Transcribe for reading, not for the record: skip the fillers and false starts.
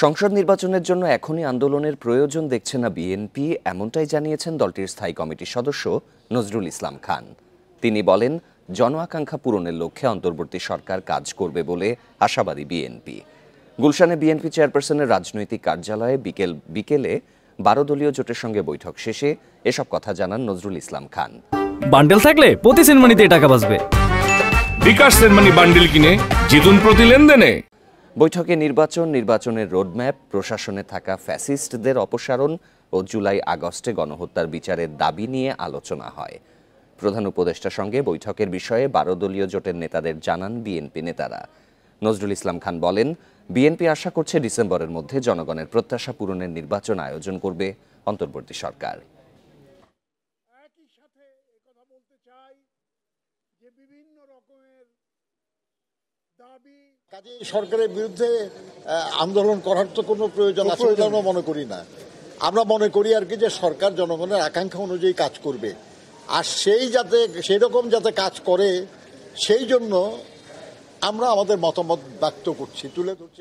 সংসদ নির্বাচনের জন্য এখনই আন্দোলনের প্রয়োজন দেখছে না বিএনপি, এমনটাই জানিয়েছেন দলটির স্থায়ী কমিটির সদস্য নজরুল ইসলাম খান। তিনি বলেন, জন আকাঙ্ক্ষা পূরণের লক্ষ্যে অন্তর্বর্তী সরকার কাজ করবে বলে আশাবাদী বিএনপি। গুলশানে বিএনপি চেয়ারপারসনের রাজনৈতিক কার্যালয়ে বিকেলে 12 দলীয় জোটের সঙ্গে বৈঠক শেষে এসব কথা জানান নজরুল ইসলাম খান। বান্ডেল থাকলে প্রতি সেনমানিতে টাকা বাঁচবে। বিকাশ সেনমানি বান্ডেল কিনে জিতুন প্রতি লেনদেনে। বৈঠকে নির্বাচনের রোডম্যাপ, প্রশাসনে থাকা ফ্যাসিস্টদের অপসারণ ও জুলাই আগস্টে গণহত্যার বিচারের দাবি নিয়ে আলোচনা হয়। প্রধান উপদেষ্টার সঙ্গে বৈঠকের বিষয়ে 12 দলীয় জোটের নেতাদের জানান বিএনপি নেতারা। নজরুল ইসলাম খান বলেন, বিএনপি আশা করছে ডিসেম্বরের মধ্যে জনগণের প্রত্যাশা পূরণের নির্বাচন আয়োজন করবে অন্তর্বর্তী সরকার। একই সাথে কথা বলতে চাই যে বিভিন্ন রকমের দাবি কাজে সরকারের বিরুদ্ধে আন্দোলন করার তো কোনো প্রয়োজন আছে বলে আমরা মনে করি না। আমরা মনে করি আর কি যে সরকার জনগণের আকাঙ্ক্ষা অনুযায়ী কাজ করবে, আর সেই রকম যাতে কাজ করে সেই জন্য আমরা আমাদের মতামত ব্যক্ত করছি, তুলে ধরছি।